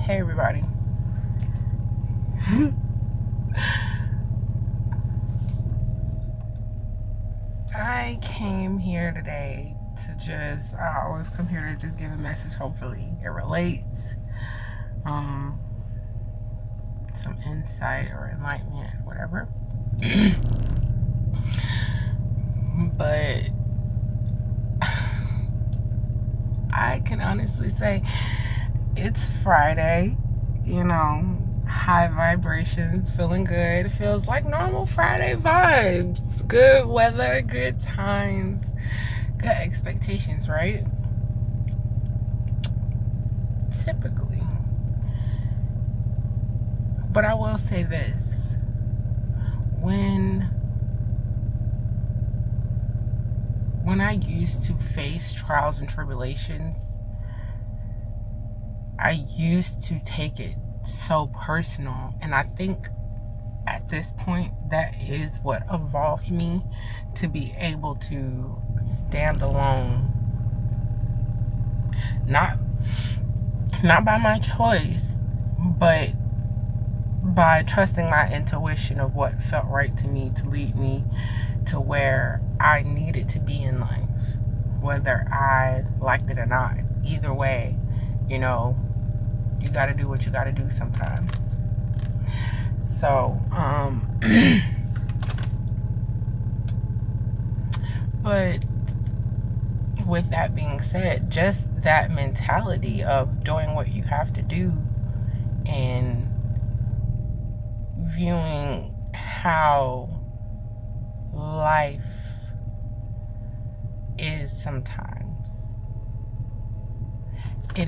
Hey everybody. I came here today I always come here to just give a message. Hopefully it relates. Some insight or enlightenment, whatever. But I can honestly say it's Friday, high vibrations, feeling good. It feels like normal Friday vibes. Good weather, good times, good expectations, right? Typically. But I will say this. When I used to face trials and tribulations, I used to take it so personal, and I think at this point that is what evolved me to be able to stand alone, not by my choice, but by trusting my intuition of what felt right to me to lead me to where I needed to be in life, whether I liked it or not. Either way, you got to do what you got to do sometimes. So, but with that being said, just that mentality of doing what you have to do and viewing how life is sometimes. I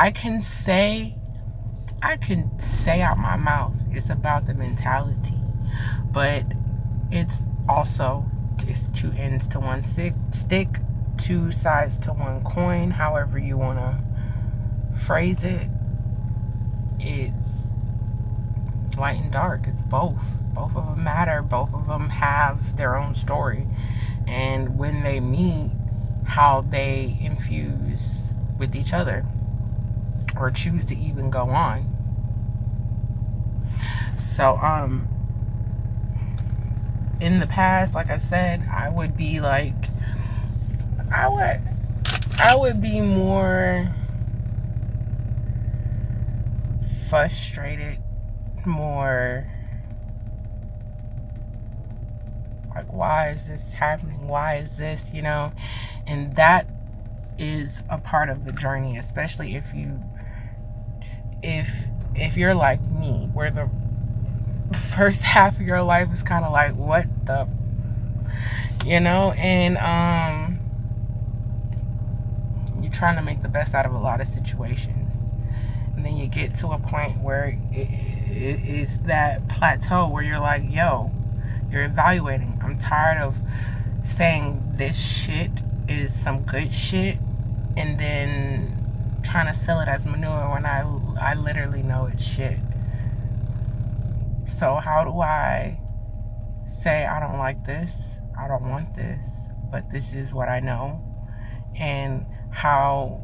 can say out my mouth it's about the mentality, but it's two ends to one stick, two sides to one coin, however you want to phrase it. It's light and dark. It's both of them matter. Both of them have their own story, and when they meet, how they infuse with each other or choose to even go on. So in the past, like I said, I would be more frustrated, more like, why is this happening? Why is this, And that is a part of the journey, especially if you're like me, where the first half of your life is kind of like, what the, and you're trying to make the best out of a lot of situations, and then you get to a point where it is that plateau where you're like, yo, you're evaluating. I'm tired of saying this shit is some good shit and then trying to sell it as manure when I literally know it's shit. So how do I say I don't like this, I don't want this, but this is what I know? And how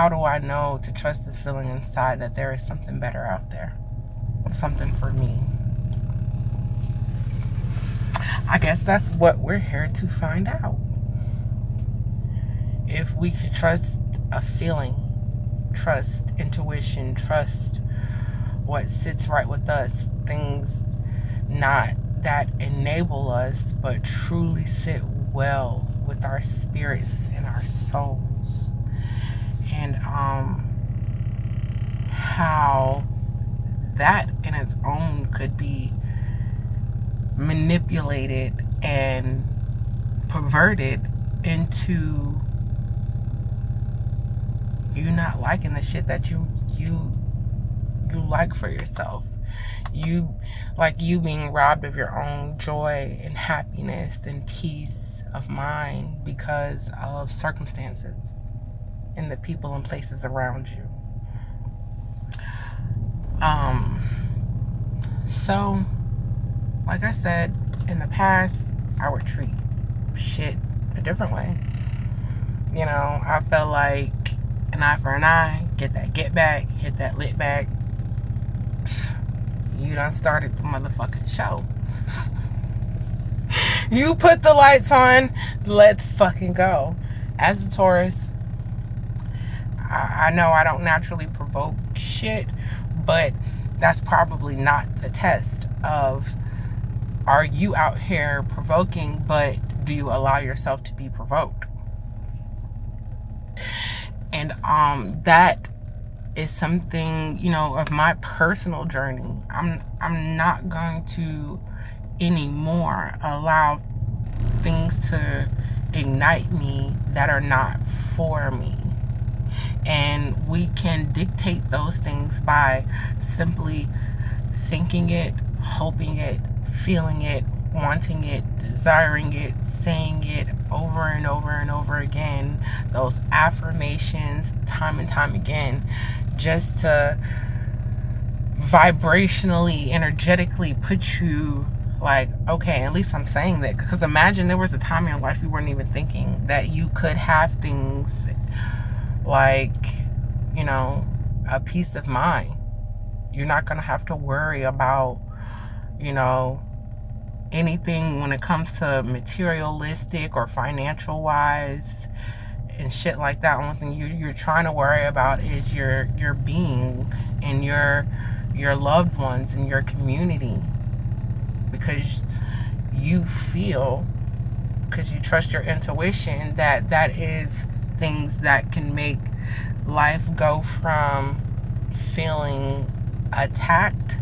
do I know to trust this feeling inside that there is something better out there, something for me? I guess that's what we're here to find out. If we could trust a feeling, trust intuition, trust what sits right with us, things not that enable us, but truly sit well with our spirits and our souls. And how that in its own could be manipulated and perverted into you not liking the shit that you like for yourself. You being robbed of your own joy and happiness and peace of mind because of circumstances and the people and places around you. So like I said, in the past, I would treat shit a different way. I felt like, and an eye for an eye, get that get back, hit that lit back. You done started the motherfucking show. You put the lights on, let's fucking go. As a Taurus, I know I don't naturally provoke shit, but that's probably not the test of, are you out here provoking, but do you allow yourself to be provoked? And that is something, you know, of my personal journey. I'm not going to anymore allow things to ignite me that are not for me. And we can dictate those things by simply thinking it, hoping it, feeling it, wanting it, desiring it, saying it over and over and over again. Those affirmations time and time again, just to vibrationally, energetically put you like, okay, at least I'm saying that. Because imagine there was a time in your life you weren't even thinking that you could have things like, you know, a peace of mind. You're not going to have to worry about, you know, anything when it comes to materialistic or financial wise and shit like that. Only thing you're trying to worry about is your being and your loved ones and your community, because you feel, because you trust your intuition, that is things that can make life go from feeling attacked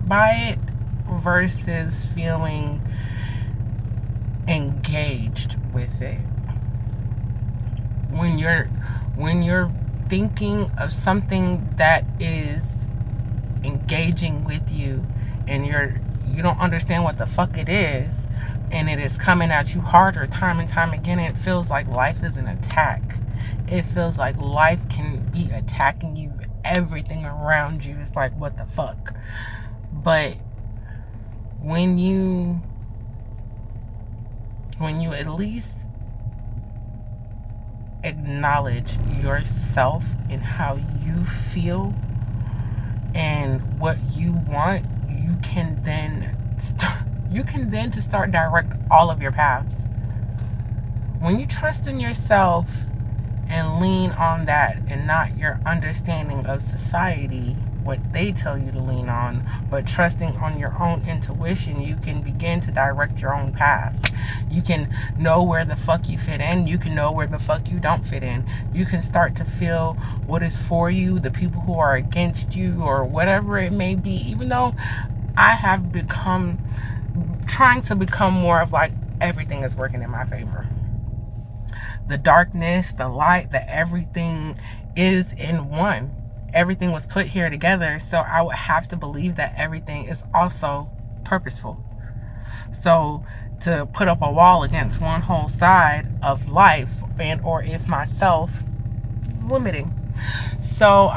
by it versus feeling engaged with it. When you're thinking of something that is engaging with you and you don't understand what the fuck it is, and it is coming at you harder time and time again, it feels like life is an attack. It feels like life can be attacking you. Everything around you is like, what the fuck? But when you at least acknowledge yourself and how you feel and what you want, you can then start direct all of your paths. When you trust in yourself and lean on that and not your understanding of society, what they tell you to lean on, but trusting on your own intuition, you can begin to direct your own paths. You can know where the fuck you fit in. You can know where the fuck you don't fit in. You can start to feel what is for you, the people who are against you, or whatever it may be. Even though I have trying to become more of like, everything is working in my favor. The darkness, the light, the everything is in one. Everything was put here together, so I would have to believe that everything is also purposeful. So to put up a wall against one whole side of life and or if myself is limiting. So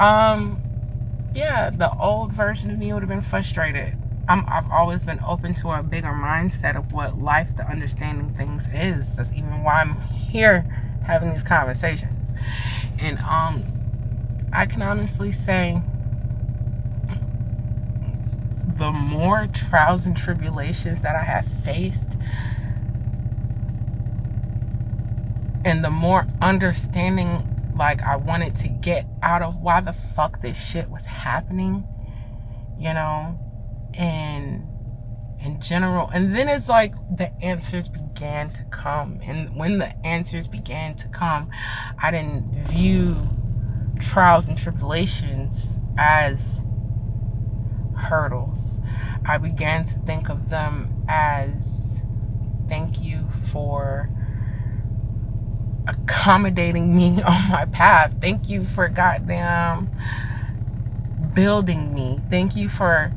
yeah, the old version of me would have been frustrated. I've always been open to a bigger mindset of what life, the understanding things is. That's even why I'm here having these conversations. And I can honestly say the more trials and tribulations that I have faced, and the more understanding like I wanted to get out of why the fuck this shit was happening, you know, and in general. And then it's like the answers began to come. And when the answers began to come, I didn't view trials and tribulations as hurdles. I began to think of them as, thank you for accommodating me on my path. Thank you for goddamn building me. Thank you for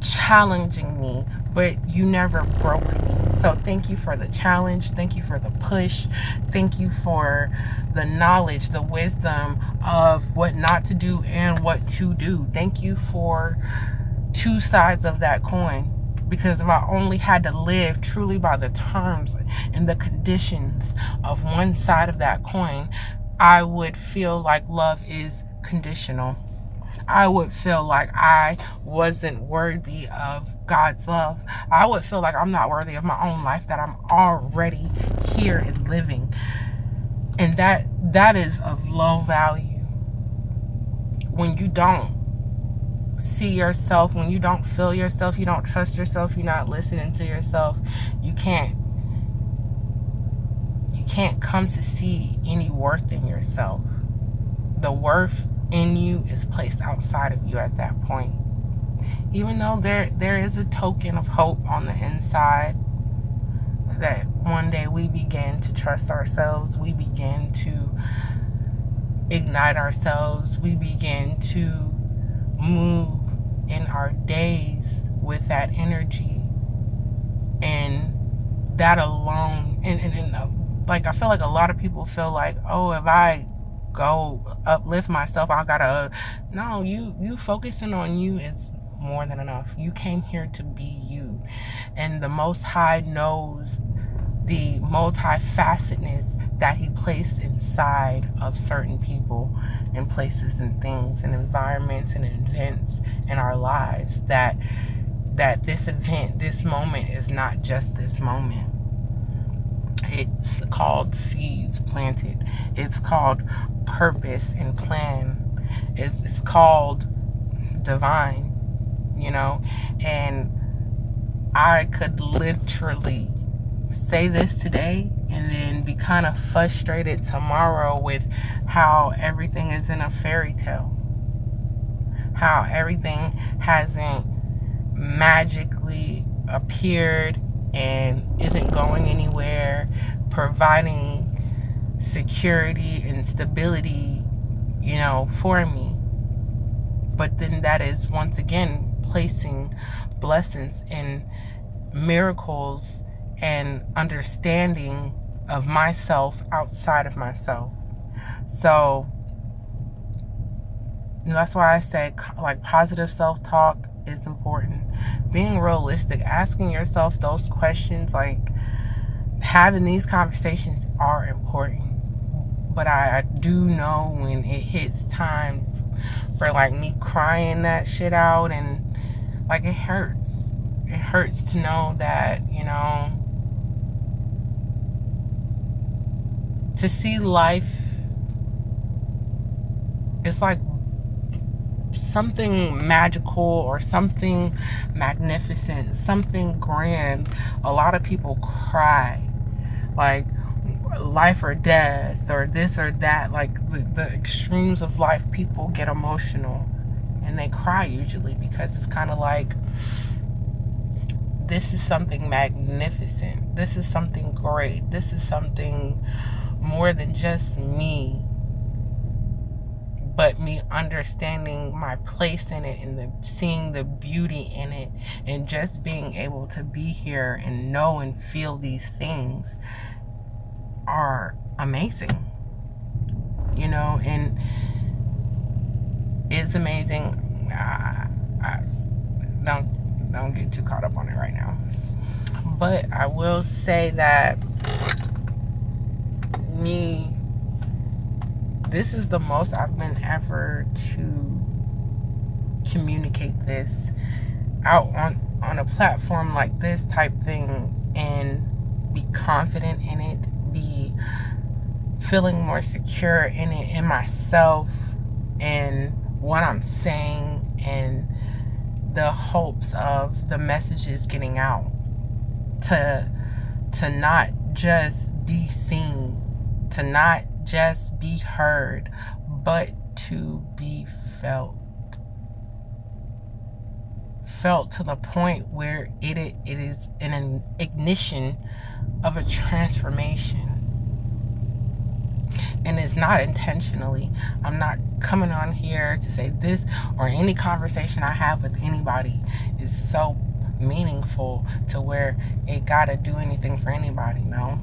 challenging me, but you never broke me. So thank you for the challenge. Thank you for the push. Thank you for the knowledge, the wisdom of what not to do and what to do. Thank you for two sides of that coin. Because if I only had to live truly by the terms and the conditions of one side of that coin, I would feel like love is conditional. I would feel like I wasn't worthy of God's love. I would feel like I'm not worthy of my own life that I'm already here and living. And that is of low value. When you don't see yourself, when you don't feel yourself, you don't trust yourself, you're not listening to yourself, you can't come to see any worth in yourself. The worth in you is placed outside of you at that point. Even though there is a token of hope on the inside that one day we begin to trust ourselves, we begin to ignite ourselves, we begin to move in our days with that energy, and that alone, and like I feel like a lot of people feel like, oh, if I go uplift myself, I gotta no, you focusing on you is more than enough. You came here to be you, and the Most High knows the multifacetedness that he placed inside of certain people and places and things and environments and events in our lives, that this event, this moment is not just this moment. It's called seeds planted. It's called purpose and plan. It's called divine, and I could literally say this today and then be kind of frustrated tomorrow with how everything is in a fairy tale, how everything hasn't magically appeared and isn't going anywhere, providing security and stability, for me. But then that is once again placing blessings and miracles and understanding of myself outside of myself. So that's why I say, like, positive self-talk is important. Being realistic, asking yourself those questions, like having these conversations are important. But I do know when it hits time for like me crying that shit out, and like it hurts. It hurts to know that, to see life, it's like something magical or something magnificent, something grand. A lot of people cry, like life or death or this or that, like the extremes of life. People get emotional and they cry usually because it's kind of like, this is something magnificent, this is something great, this is something more than just me, but me understanding my place in it and seeing the beauty in it, and just being able to be here and know and feel these things are amazing, and it's amazing. Don't get too caught up on it right now, but I will say that this is the most I've been ever to communicate this out on a platform like this type thing, and be confident in it, be feeling more secure in it, in myself, and what I'm saying, and the hopes of the messages getting out, to not just be seen, to not just be heard, but to be felt to the point where it is an ignition of a transformation. And it's not intentionally. I'm not coming on here to say this, or any conversation I have with anybody is so meaningful to where it gotta do anything for anybody. No,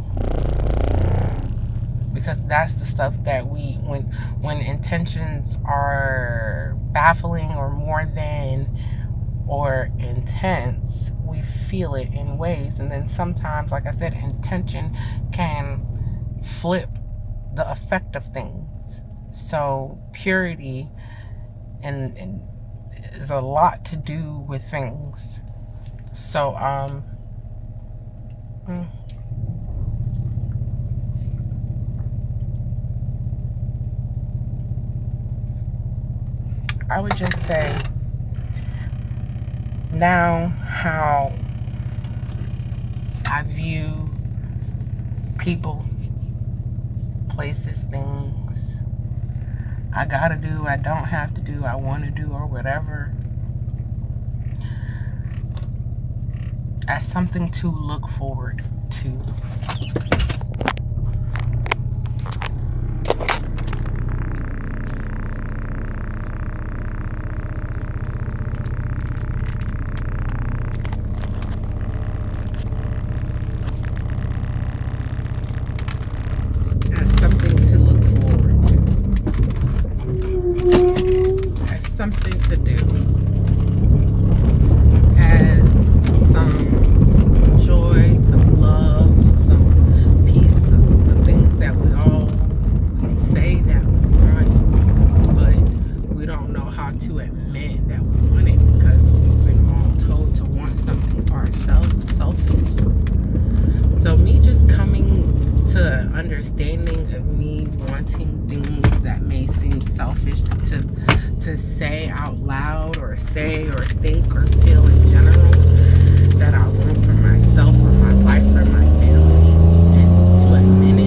because that's the stuff that when intentions are baffling or more than or intense, we feel it in ways. And then sometimes, like I said, intention can flip the effect of things. So purity and is a lot to do with things. So I would just say now how I view people, places, things. I gotta do, I don't have to do, I want to do, or whatever. As something to look forward to. As something to look forward to. As something to do. Some joy, some love, some peace, the things that we say that we want, but we don't know how to admit that we want it because we've been all told to want something for ourselves. It's selfish. So me just coming to understanding of me wanting things that may seem selfish to say out loud or say or think or feel in general, that I want for myself or my life or my family, and to admit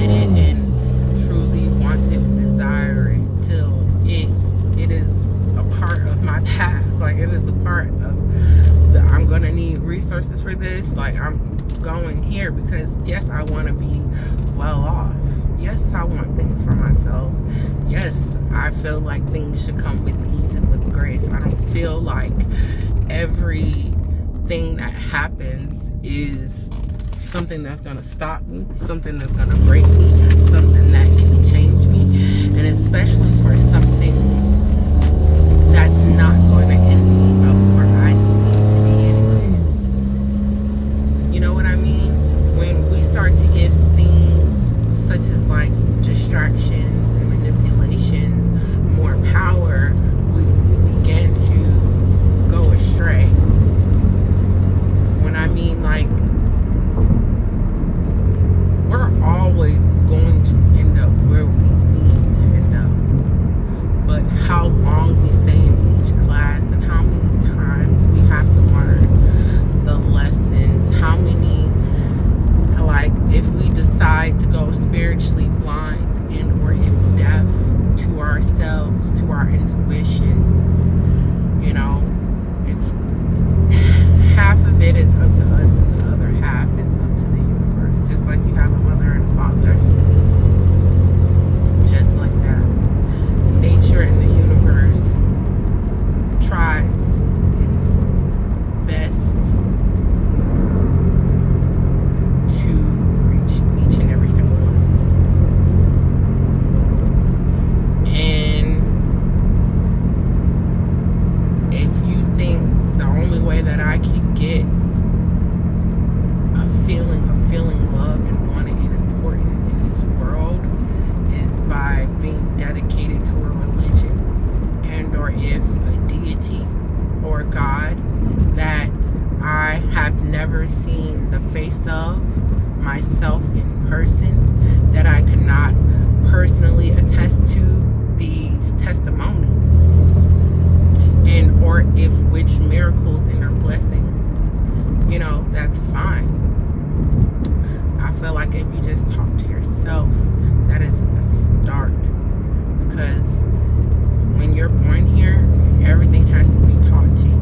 it and truly want it and desire it till it is a part of my path. Like it is a part of I'm gonna need resources for this. Like I'm going here because yes, I want to be well off. Yes, I want things for myself. Yes, I feel like things should come with ease and with grace. I don't feel like everything that happens is something that's going to stop me, something that's going to break me, something that can change me, and especially for something that's not going to end me up where I need to be anyways. You know what I mean? When we start to give things such as like distractions and manipulations more power, we begin to go astray. When I mean like we're always going to end up where we need to end up, but how long we stay in each class and how many times we have to learn the lessons, how many, like if we decide to go spiritually blind and or if deaf to ourselves, to our intuition, you know, it's half of it is up to us and the other half is up to the universe. Just like you have a mother and a father, just like that. Nature and the universe tries its best to reach each and every single one of us. And if you think the only way that I can get a feeling of feeling loved and wanted and important in this world is by being dedicated to a religion, and or if a deity or God that I have never seen the face of myself in person, that I could not personally attest to these testimonies, and or if which miracles and or blessing, you know, that's fine. I feel like if you just talk to yourself, that is a start, because when you're born here, everything has to be taught to you.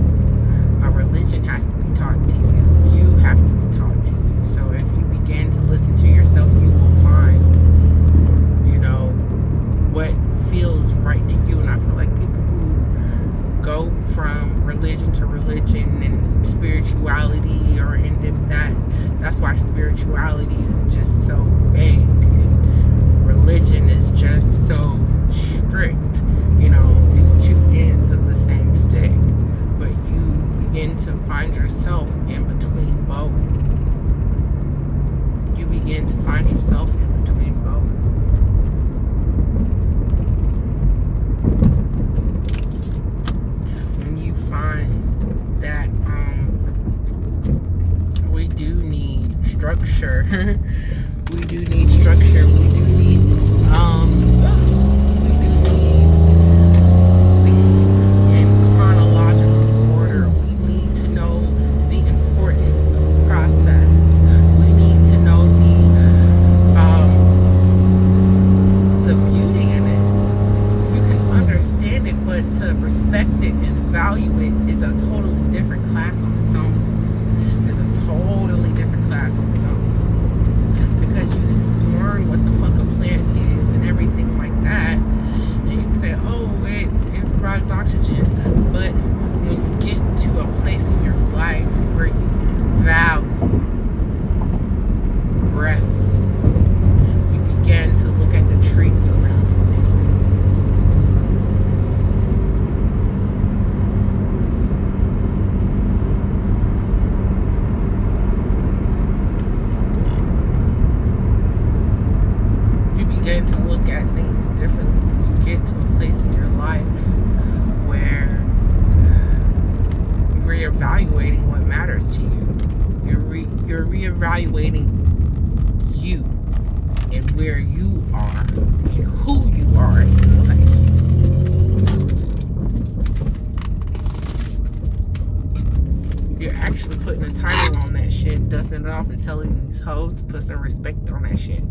A religion has to be taught to you. You have to be taught to you. So if you begin to listen to yourself, you will find, you know, what feels right to you. And I feel like people who go from religion to religion and spirituality, or and if that's why spirituality is just so vague and religion is just so strict. You know, it's two ends of the same stick, but you begin to find yourself in between both. You begin to find yourself in between both. We do need structure. We do need things in chronological order. We need to know the importance of process. We need to know the beauty in it. You can understand it, but to respect it and value it is a totally different class on its own. It's a totally different class on its own. Because you can learn what the fuck a plant is and everything like that. And you can say, oh, it provides oxygen. But when you get to a place in your life where you value breath, you begin to look at the trees around you. You begin to look at things differently. You get to a place in your life where you're reevaluating what matters to you. You're reevaluating you and where you are and who you are in your life. You're actually putting a title on that shit, dusting it off and telling these hoes to put some respect on that shit.